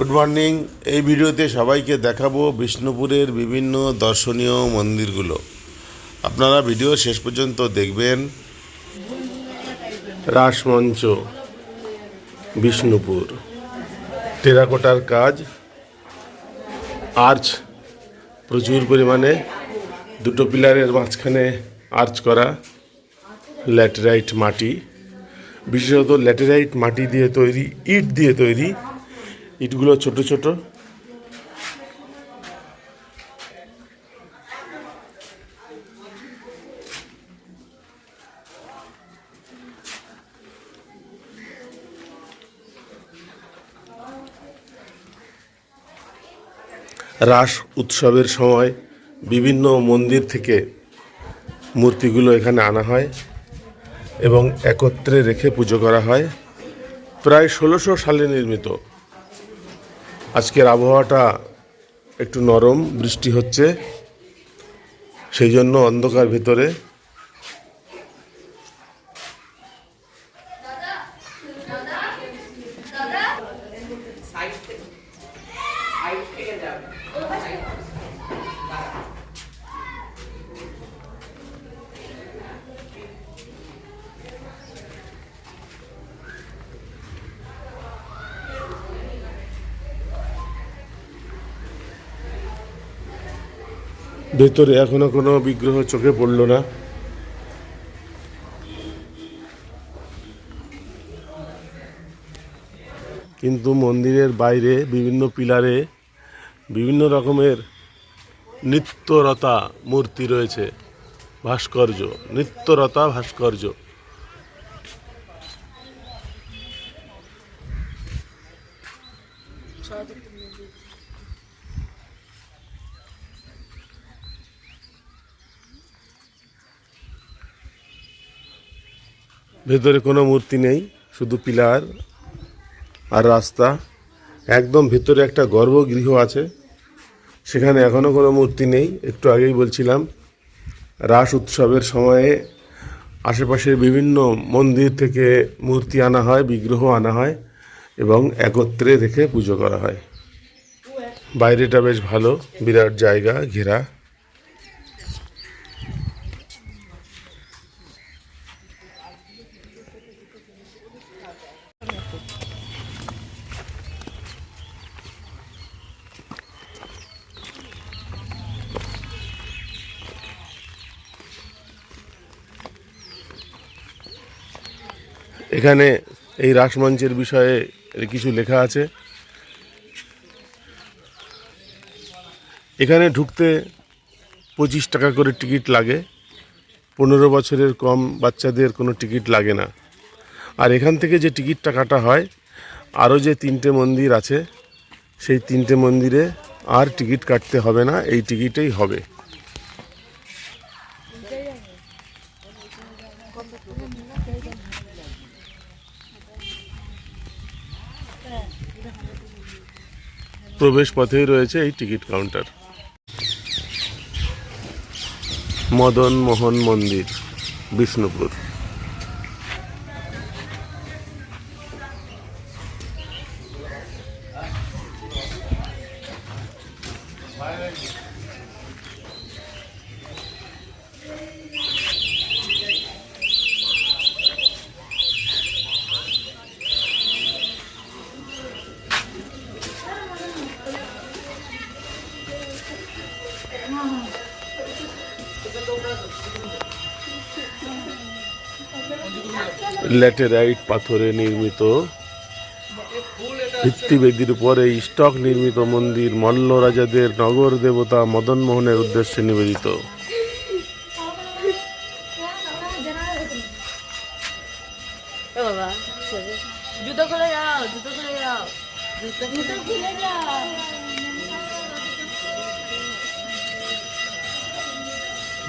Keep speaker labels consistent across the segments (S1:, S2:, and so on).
S1: Good morning. এই ভিডিওতে সবাইকে দেখাবো বিষ্ণুপুরের বিভিন্ন দর্শনীয় মন্দিরগুলো। আপনারা ভিডিও শেষ পর্যন্ত দেখবেন। রাসমঞ্চ, বিষ্ণুপুর, টেরাকোটার কাজ, আর্চ প্রচুর পরিমাণে, দুটো পিলারের মাঝখানে আর্চ করা, ল্যাটেরাইট মাটি, বিশেষত ল্যাটেরাইট মাটি দিয়ে তৈরি, ইট দিয়ে তৈরি। ইটগুলো ছোট ছোট। রাস উৎসবের সময় বিভিন্ন মন্দির থেকে মূর্তিগুলো এখানে আনা হয় এবং একত্রে রেখে পুজো করা হয়। প্রায় 1600 সালে নির্মিত। আজকের আবহাওয়াটা একটু নরম, বৃষ্টি হচ্ছে, সেই জন্য অন্ধকার ভিতরে। ভেতরে এখনো কোনো বিগ্রহ চোখে পড়ল না। কিন্তু মন্দিরের বাইরে বিভিন্ন পিলারে বিভিন্ন রকমের নিত্যরতা মূর্তি রয়েছে, ভাস্কর্য, নিত্যরতা ভাস্কর্য। ভেতরে কোনো মূর্তি নেই, শুধু পিলার আর রাস্তা। একদম ভেতরে একটা গর্ভগৃহ আছে, সেখানে এখনও কোনো মূর্তি নেই। একটু আগেই বলছিলাম, রাস উৎসবের সময়ে আশেপাশের বিভিন্ন মন্দির থেকে মূর্তি আনা হয়, বিগ্রহ আনা হয় এবং একত্রে রেখে পুজো করা হয়। বাইরেটা বেশ ভালো, বিরাট জায়গা ঘেরা। এখানে এই রাসমঞ্চের বিষয়ে কিছু লেখা আছে। এখানে ঢুকতে 25 টাকা করে টিকিট লাগে। 15 বছরের কম বাচ্চাদের কোনো টিকিট লাগে না। আর এখান থেকে যে টিকিটটা কাটা হয়, আরও যে 3টে মন্দির আছে, সেই 3টে মন্দিরে আর টিকিট কাটতে হবে না, এই টিকিটেই হবে। প্রবেশ পথেই রয়েছে এই টিকিট কাউন্টার। মদন মোহন মন্দির, বিষ্ণুপুর। ল্যাটেরাইট পাথরে নির্মিত ভিত্তিবেদির উপরে স্টক নির্মিত মন্দির মল্ল রাজাদের নগর দেবতা মদন মোহনের উদ্দেশ্যে নিবেদিত।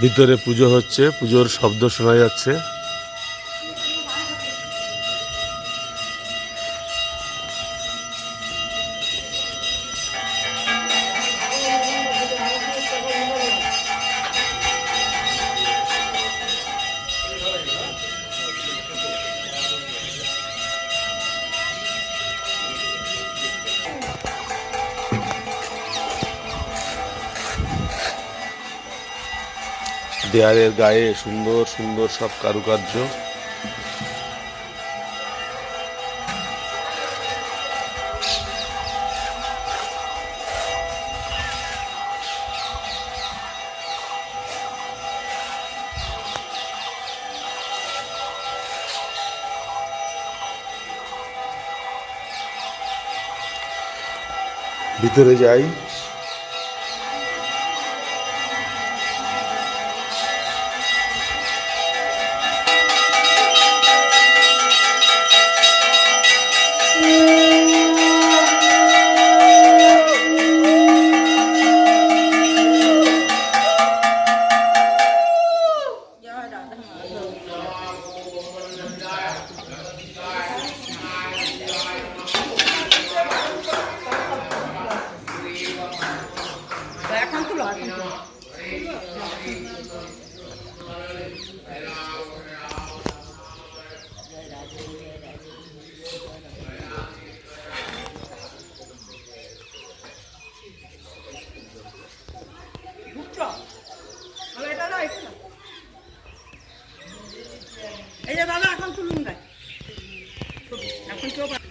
S1: ভিতরে পুজো হচ্ছে, পুজোর শব্দ শোনা যাচ্ছে। দেয়ালের গায়ে সুন্দর সুন্দর সব কারুকার্য। ভিতরে যাই।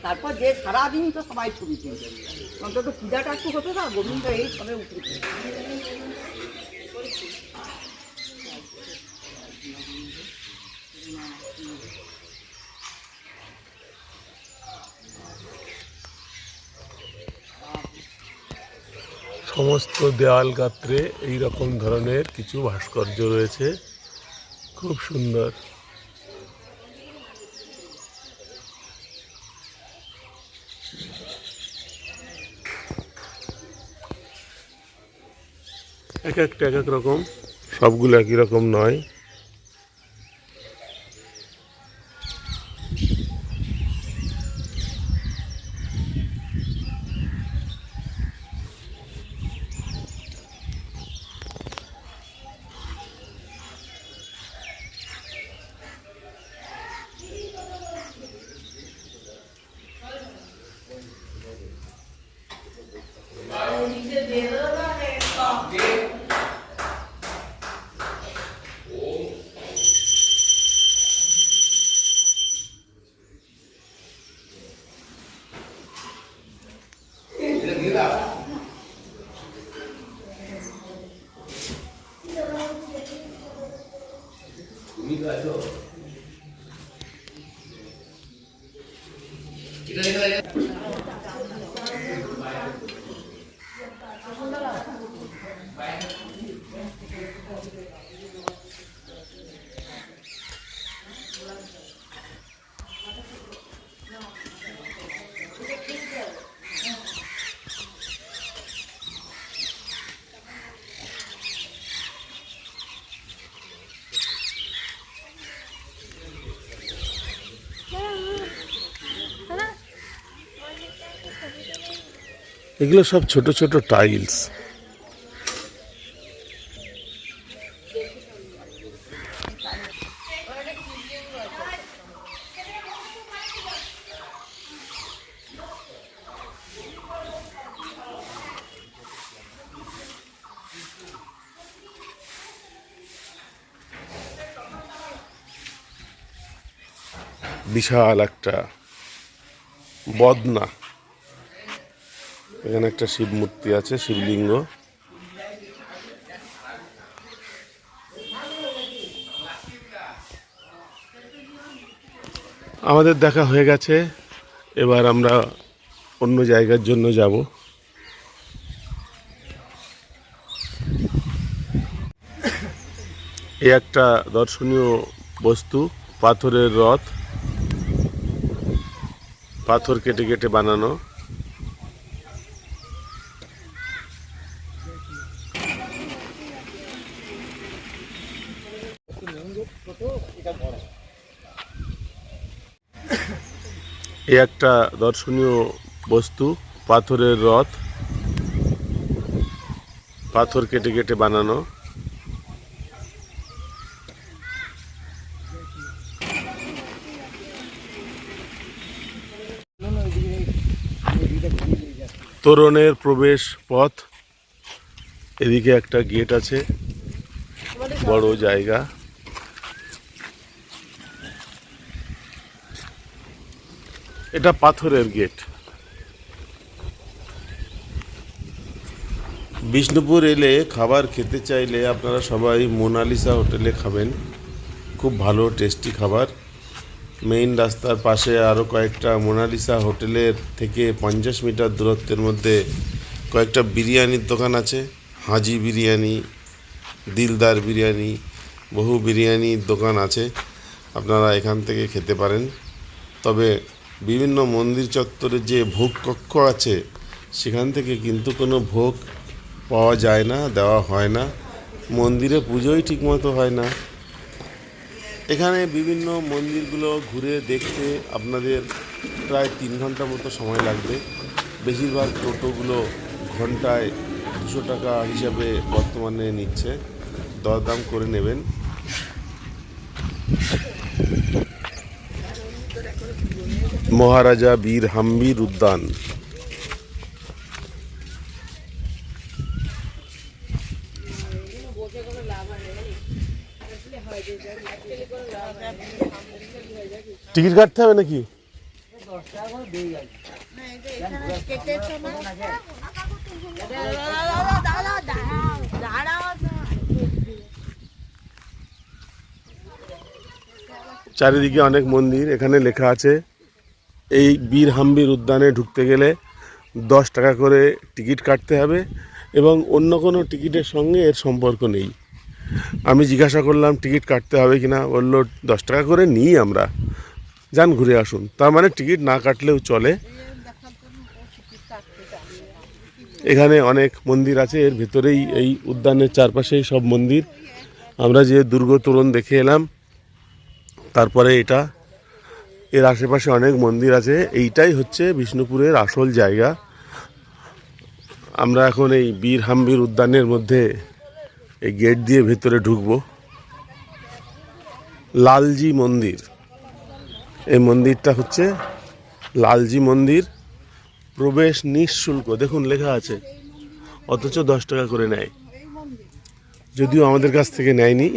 S2: তারপর যে সারাদিন তো সবাই ছবি তুলবে, অন্তত পূজাটা একটু হতো না, গোবিন্দ এই সবে উঠেছে।
S1: সমস্ত দেওয়াল গাত্রে এইরকম ধরনের কিছু ভাস্কর্য রয়েছে, খুব সুন্দর। এক একটা এক এক রকম, সবগুলো একই রকম নয়। এগুলো সব ছোট ছোট টাইলস। বিশাল একটা বদনা, এখানে একটা শিব মূর্তি আছে, শিবলিঙ্গ। আমাদের দেখা হয়ে গেছে, এবার আমরা অন্য জায়গার জন্য যাব। এই একটা দর্শনীয় বস্তু, পাথরের রথ, পাথর কেটে কেটে বানানো। এই একটা দর্শনীয় বস্তু, পাথরের রথ, পাথর কেটে কেটে বানানো। তোরণের প্রবেশ পথ, এদিকে একটা গেট আছে। বড় জায়গা। এটা পাথরের গেট। বিষ্ণুপুর এলে খাবার খেতে চাইলে আপনারা সবাই মোনালিসা হোটেলে খাবেন, খুব ভালো টেস্টি খাবার। মেইন রাস্তার পাশে আরও কয়েকটা মোনালিসা হোটেলের থেকে 50 মিটার দূরত্বের মধ্যে কয়েকটা বিরিয়ানির দোকান আছে। হাজি বিরিয়ানি, দিলদার বিরিয়ানি, বহু বিরিয়ানির দোকান আছে, আপনারা এখান থেকে খেতে পারেন। তবে বিভিন্ন মন্দির চত্বরে যে ভোগ কক্ষ আছে সেখান থেকে কিন্তু কোনো ভোগ পাওয়া যায় না, দেওয়া হয় না। মন্দিরে পুজোই ঠিকমতো হয় না। এখানে বিভিন্ন মন্দিরগুলো ঘুরে দেখতে আপনাদের প্রায় 3 ঘন্টা মতো সময় লাগবে। বেশিরভাগ টোটোগুলো ঘন্টায় 200 টাকা হিসাবে বর্তমানে নিচ্ছে, দরদাম করে নেবেন। মহারাজা বীর হাম্বির উদ্যান। টিকিট কাটতে হবে নাকি? চারিদিকে অনেক মন্দির। এখানে লেখা আছে এই বীর হাম্বির উদ্যানে ঢুকতে গেলে 10 টাকা করে টিকিট কাটতে হবে এবং অন্য কোনো টিকিটের সঙ্গে এর সম্পর্ক নেই। আমি জিজ্ঞাসা করলাম টিকিট কাটতে হবে কিনা, বললো 10 টাকা করে নিই আমরা, যান ঘুরে আসুন। তার মানে টিকিট না কাটলেও চলে। এখানে অনেক মন্দির আছে, এর ভেতরেই এই উদ্যানের চারপাশেই সব মন্দির। আমরা যে দুর্গ তোরণ দেখে এলাম, তারপরে এটা, এর আশেপাশে অনেক মন্দির আছে। এইটাই হচ্ছে বিষ্ণুপুরের আসল জায়গা। আমরা এখন এই বীর হাম্বির উদ্যানের মধ্যে এই গেট দিয়ে ভেতরে ঢুকবো। লালজি মন্দির, এই মন্দিরটা হচ্ছে লালজি মন্দির। প্রবেশ নিঃশুল্ক, দেখুন লেখা আছে, অথচ 10 টাকা করে নেয়। যদিও আমাদের কাছ থেকে নেয়নি।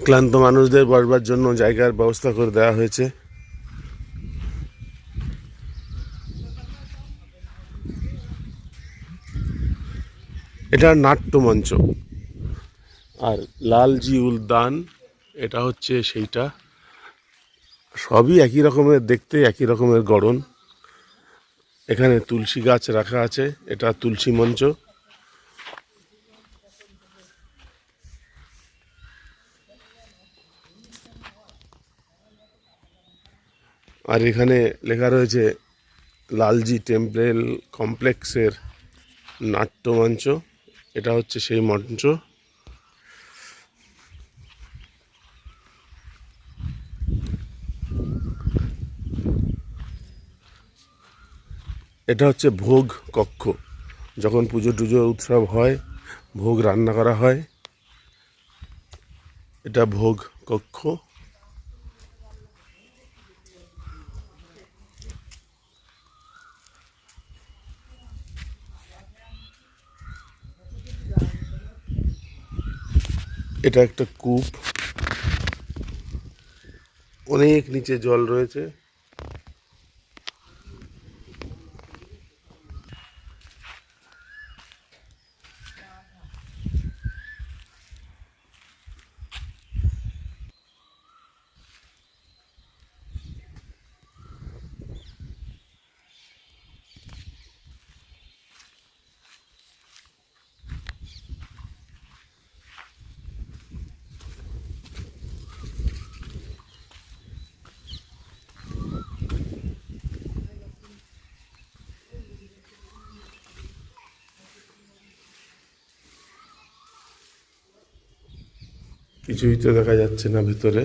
S1: ক্লান্ত মানুষদের বসবার জন্য জায়গার ব্যবস্থা করে দেওয়া হয়েছে। এটা নাট্যমঞ্চ। আর লালজি উদ্যান এটা হচ্ছে সেইটা। সবই একই রকমের দেখতে, একই রকমের গড়ন। এখানে তুলসী গাছ রাখা আছে, এটা তুলসী মঞ্চ। আর এখানে লেখা রয়েছে লালজি টেম্পল কমপ্লেক্সের নাট্যমঞ্চ। এটা হচ্ছে সেই মঞ্চ। এটা হচ্ছে ভোগ কক্ষ। যখন পুজো টুজো উৎসব হয়, ভোগ রান্না করা হয়। এটা ভোগ কক্ষ। এটা একটা কূপ, অনেক নিচে জল রয়েছে। কিছুই তো দেখা যাচ্ছে না ভিতরে।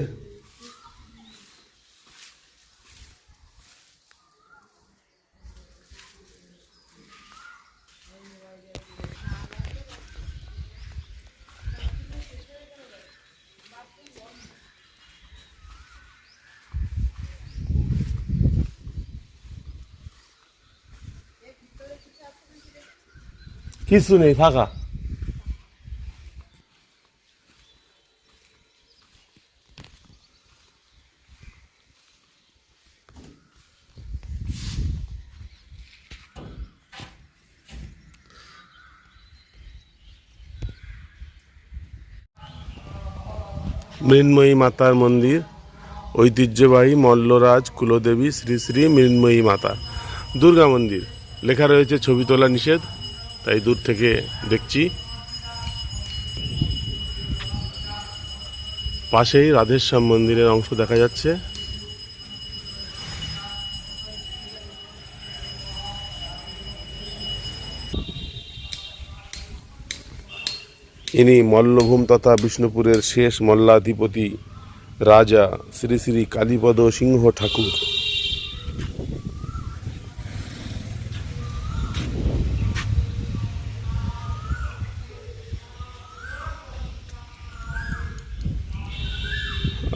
S1: কিছু নেই, ফাঁকা। মৃন্ময়ী মাতার মন্দির, ঐতিহ্যবাহী মল্লরাজ কুলদেবী শ্রী শ্রী মৃন্ময়ী মাতা। দুর্গা মন্দির লেখা রয়েছে, ছবি তোলা নিষেধ, তাই দূর থেকে দেখছি। পাশেই রাধেশ্যাম মন্দিরের অংশ দেখা যাচ্ছে। ইনি মল্লভূম তথা বিষ্ণুপুরের শেষ মল্লাধিপতি রাজা শ্রী শ্রী কালীপদ সিংহ ঠাকুর।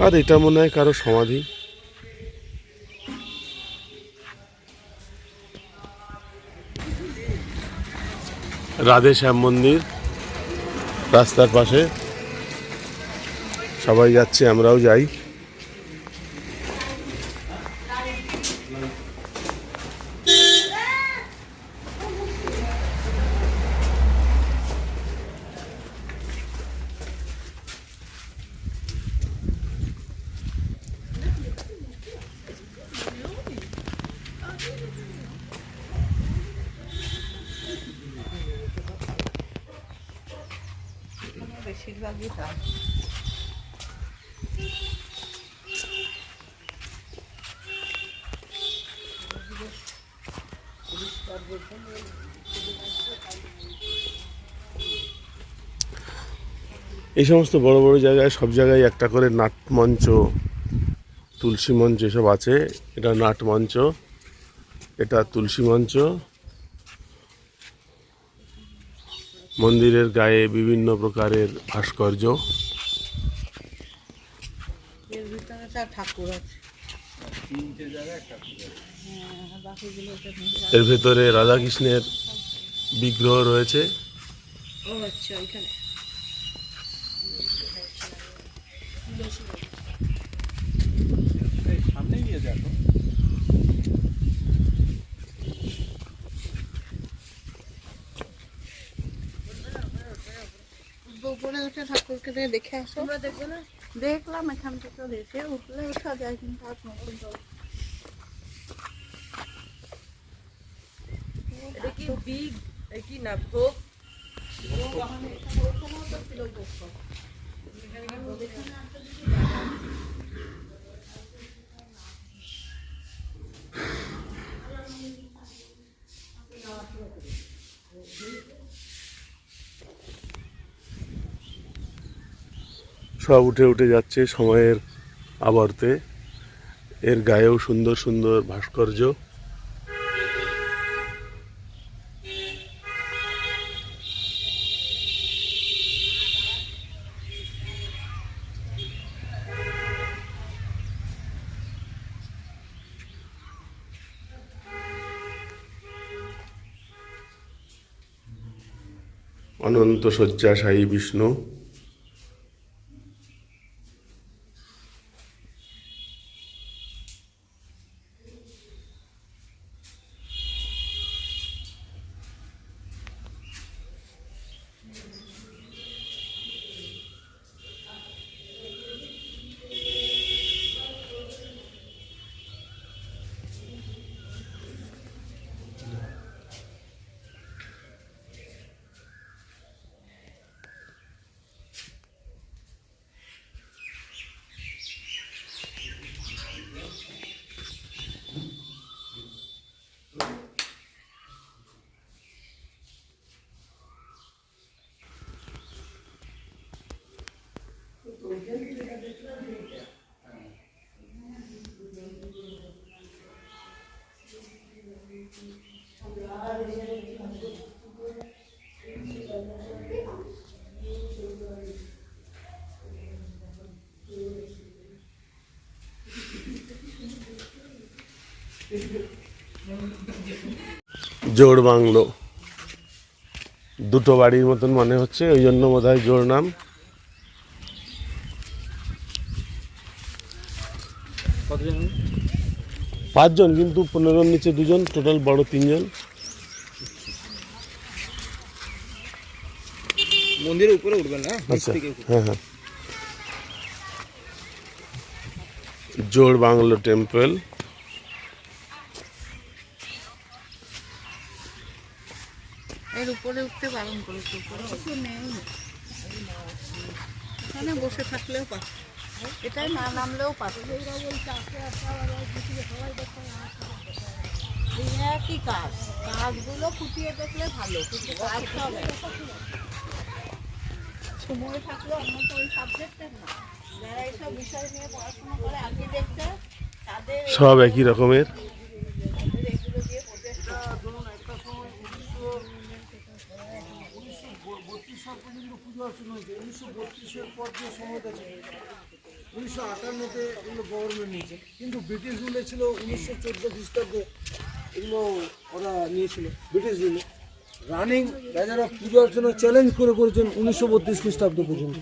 S1: আর এটা মনে হয় কারো সমাধি। রাধেশ্যাম মন্দির রাস্তার পাশে, সবাই যাচ্ছে, আমরাও যাই।
S2: বেশিরভাগই তাই।
S1: এই সমস্ত বড় বড় জায়গায়, সব জায়গায় একটা করে নাটমঞ্চ, তুলসী মঞ্চ এসব আছে। এটা নাটমঞ্চ, এটা তুলসী মঞ্চ। মন্দিরের গায়ে বিভিন্ন প্রকারের ভাস্কর্য।
S2: এর ভিতরে তার ঠাকুর আছে।
S1: এর ভেতরে রাধাকৃষ্ণের বিগ্রহ রয়েছে।
S2: ও আচ্ছা, এখানে
S3: সামনে গিয়ে দেখো।
S2: উপরে উঠে ঠাকুরকে দেখে আসো। আমরা দেখবো না? দেখলাম এখান থেকে, দেখে উঠলে উঠা যায়, কিন্তু আর নতুন
S4: এটা কি বিগ কি না ভোগ?
S1: সব উঠে উঠে যাচ্ছে সময়ের আবর্তে। এর গায়েও সুন্দর সুন্দর ভাস্কর্য। অনন্ত শয্যাশায়ী বিষ্ণু। জোড় বাংলো। দুটো বাড়ির মতন মনে হচ্ছে, ওই জন্য বোধহয় জোর নাম।
S3: কতজন?
S1: 5 জন, কিন্তু 15-র নিচে 2 জন, টোটাল বড় 3 জন।
S3: মন্দিরের উপরে উঠবেন না, নিচ
S1: আচ্ছা,
S3: থেকে উঠবেন।
S1: হ্যাঁ হ্যাঁ। জোড় বাংলো টেম্পল।
S2: এর উপরে উঠতে বারণ করেছে, উপরে কিছু নেই, এখানে বসে থাকলেও পাচ্ছে, এটাই না নামলেও পাচ্ছে। কি কাজ, কাজগুলো ফুটিয়ে দেখলে ভালো, কিন্তু কাজ সব সময় থাকলে অন্য তো ওই সাবজেক্টের না, যারা এইসব বিষয় নিয়ে পড়াশোনা করে আর্কিটেকচার তাদের
S1: সব একই রকমের।
S2: এগুলো দিয়ে প্রজেক্ট।
S3: ধরুন একটা সময় 1932 সাল পর্যন্ত পুজো অর্চনা হয়েছে। 1932-এর পর যে সময়টা ছিল, 1958-তে এগুলো গভর্নমেন্ট নিয়েছে, কিন্তু ব্রিটিশ রুলে ছিল 1914 খ্রিস্টাব্দে এগুলো ওরা নিয়েছিল ব্রিটিশ রুলে। রানিং রাজারা পুজো অর্চনা চ্যালেঞ্জ করে করেছেন 1932 খ্রিস্টাব্দ পর্যন্ত।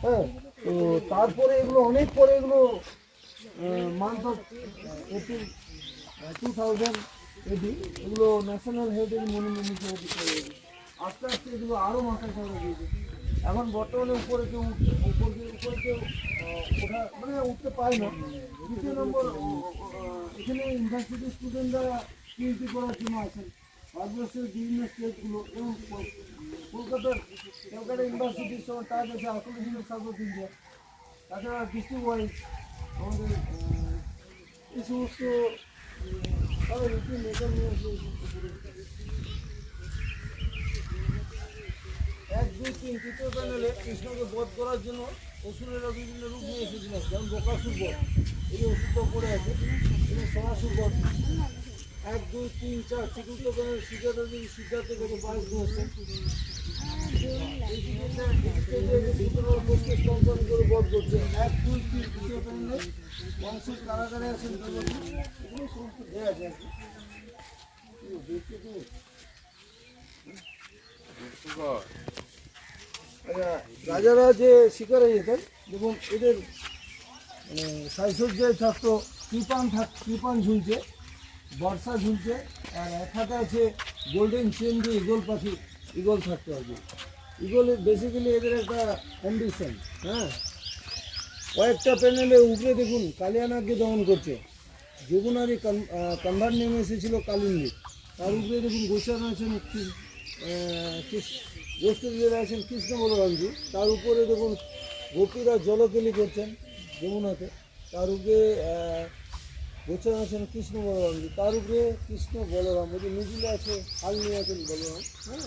S3: হ্যাঁ, তো তারপরে এগুলো অনেক পরে এগুলো মান্থ অফ এপ্রিল 2000 এডি এগুলো ন্যাশনাল হেরিটেজ মনুমেন্ট হিসেবে ডিক্লেয়ার হয়েছে। আস্তে আস্তে এগুলো আরও মাথায় চড়া দিয়েছে। এখন বর্তমানে উপরে কেউ উপরে কেউ ওঠা মানে উঠতে পায় না। দ্বিতীয় নম্বর, এখানে ইউনিভার্সিটির স্টুডেন্টরা পিএইচডি করার জন্য আসেন ভারতবর্ষের বিভিন্ন স্টেটগুলো, এবং কলকাতা ইউনিভার্সিটির সঙ্গে টাচ আছে অ্যাসোসিয়েশন সাউথ ইন্ডিয়া। তাছাড়া ডিস্ট্রিক্ট ওয়াইজ আমাদের এই সমস্ত রীতি নেশন নিয়ে 1, 2, 3 তৃতীয় প্যানেলে কৃষ্ণকে বধ করার জন্য অসুরেরা বিভিন্ন রূপ নিয়ে এসেছিলেন, যেমন বকাসুর বধ, এই ওষুধটা পড়ে আছে, এবং সরাসুর বধ। 1, 2, 3, 4 চতুর্থ প্যানেল সিদ্ধার্থ গত 22 নিয়ে এসছেন, স্তম্ভন করে বধ করছে। 1, 2, 3 তৃতীয় প্যানেলে মানুষের কারাগারে আছেন, এগুলো সমস্ত দেওয়া আছে। রাজারা যে শিকারে যেতেন, এবং এদের সাজসজ্জায় থাকতো কৃপান ঝুলছে, বর্ষা ঝুলছে, আর এক হাতে আছে গোল্ডেন চেন দিয়ে ইগল থাকতো আর কি। ইগল বেসিক্যালি এদের একটা কন্ডিশন। হ্যাঁ, কয়েকটা প্যানেলে উপরে দেখুন কালিয়ানাগকে দমন করছে, যমুনারই কান্ধার নেমে এসেছিল কালিন্দী, তার উপরে দেখুন গোস্বামী আছেন, গোষ্ঠীরা আছেন কৃষ্ণ বলরামজি, তার উপরে দেখুন গোপীরা জলকেলি করছেন যমুনাতে, তার উপরে গোস্বামী আছেন কৃষ্ণ বলরামজি, তার উপরে কৃষ্ণ বলরাম, ওই যে মিডিলে আছে হাল নিয়ে আছেন বলরাম। হ্যাঁ,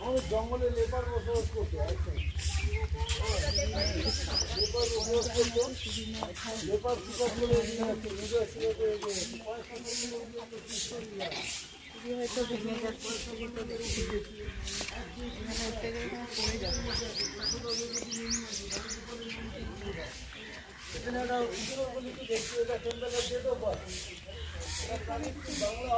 S3: আমাদের জঙ্গলে লেপার বসবাস করতো, লেপার শিকার করে
S2: হয়তো ভেঙে যাচ্ছে, পড়ে যাচ্ছে।
S3: এখানে একটা উত্তরপল্লীকে দেখছি, এটা টেম্পেলের ডেট অফ বার্থ, বাংলা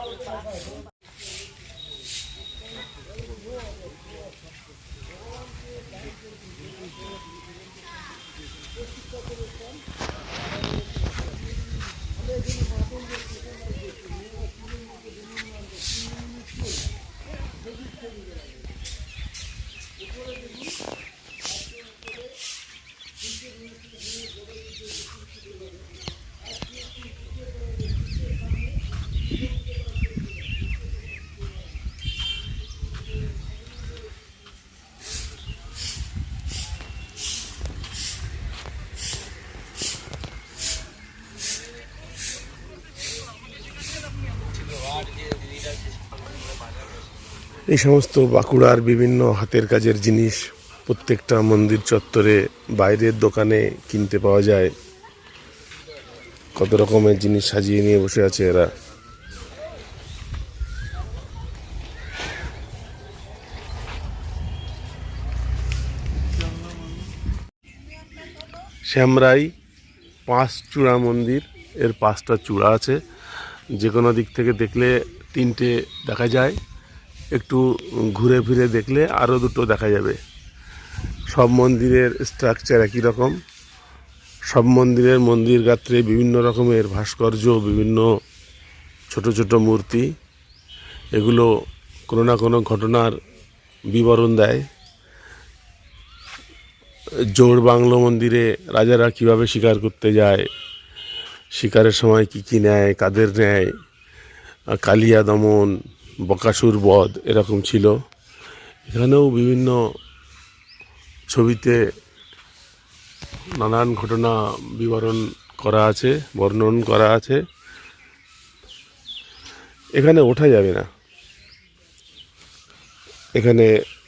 S1: এই সমস্ত বাঁকুড়ার বিভিন্ন হাতের কাজের জিনিস প্রত্যেকটা মন্দির চত্বরে বাইরের দোকানে কিনতে পাওয়া যায়। কত রকমের জিনিস সাজিয়ে নিয়ে বসে আছে এরা। শ্যামরাই 5 চূড়া মন্দির। এর 5টা চূড়া আছে, যে কোনো দিক থেকে দেখলে 3টে দেখা যায়, একটু ঘুরে ফিরে দেখলে আরও 2টো দেখা যাবে। সব মন্দিরের স্ট্রাকচার একই রকম, সব মন্দিরের মন্দির গাত্রে বিভিন্ন রকমের ভাস্কর্য, বিভিন্ন ছোট ছোট মূর্তি, এগুলো কোনো না কোনো ঘটনার বিবরণ দেয়। জোড় বাংলো মন্দিরে রাজারা কিভাবে শিকার করতে যায়, শিকারের সময় কি কি নেয়, কাদের নেয়, কালিয়া দমন, বকাসুর বধ এরকম ছিল। এখানেও বিভিন্ন ছবিতে নানান ঘটনা বিবরণ করা আছে, বর্ণন করা আছে। এখানে ওঠা যাবে না, এখানে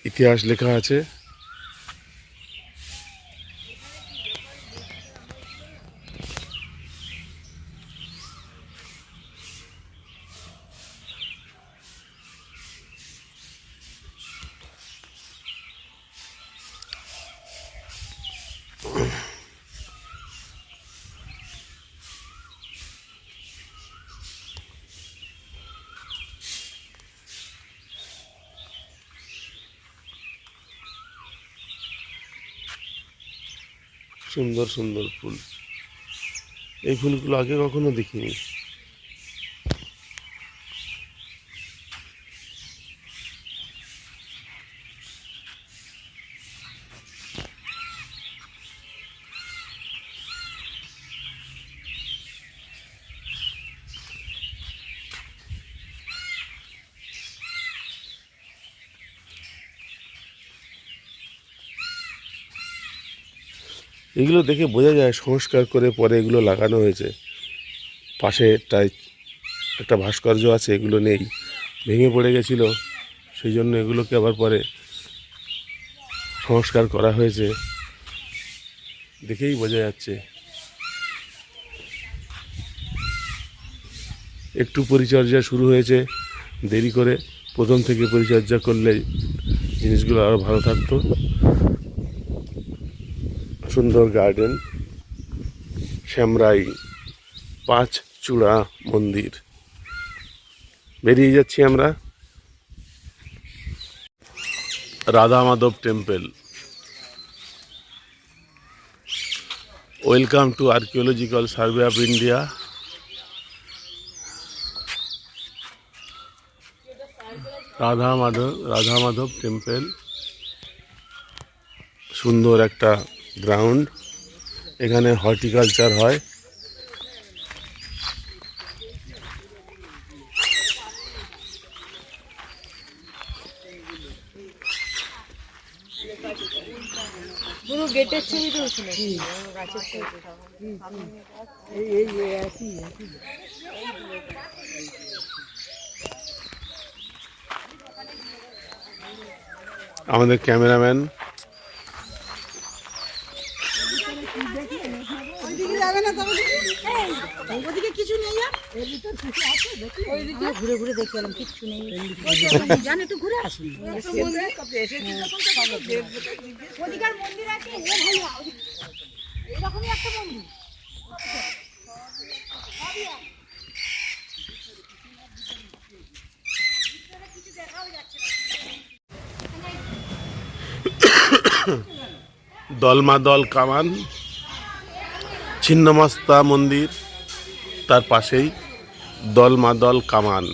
S1: ইতিহাস লেখা আছে। সুন্দর সুন্দর ফুল, এই ফুলগুলো আগে কখনো দেখিনি। এগুলো দেখে বোঝা যায় সংস্কার করে পরে এগুলো লাগানো হয়েছে। পাশে একটা ভাস্কর্য আছে, এগুলো নেই, ভেঙে পড়ে গেছিলো, সেই জন্য এগুলোকে আবার পরে সংস্কার করা হয়েছে, দেখেই বোঝা যাচ্ছে। একটু পরিচর্যা শুরু হয়েছে দেরি করে, প্রথম থেকে পরিচর্যা করলে জিনিসগুলো আরও ভালো থাকতো। সুন্দর গার্ডেন, শ্যামরাই 5 চূড়া মন্দির। বেরিয়ে যাচ্ছি আমরা। Radha Madhab temple. Welcome to archaeological survey of India. Radha Madhab temple. সুন্দর একটা গ্রাউন্ড, এখানে হর্টিকালচার হয়।
S4: পুরো গেটের ছবি তো ছিল, গাছের ছবি।
S1: আমাদের ক্যামেরাম্যান
S2: কিছু নেই, ঘুরে ঘুরে দেখে এলাম, কিচ্ছু নেই। জান একটু ঘুরে আসুন। ওদিকার মন্দির আছে, এরকমই একটা মন্দির।
S1: দলমাদল কামান, ছিন্নমস্তা মন্দির, তার পাশেই দলমাদল কামান।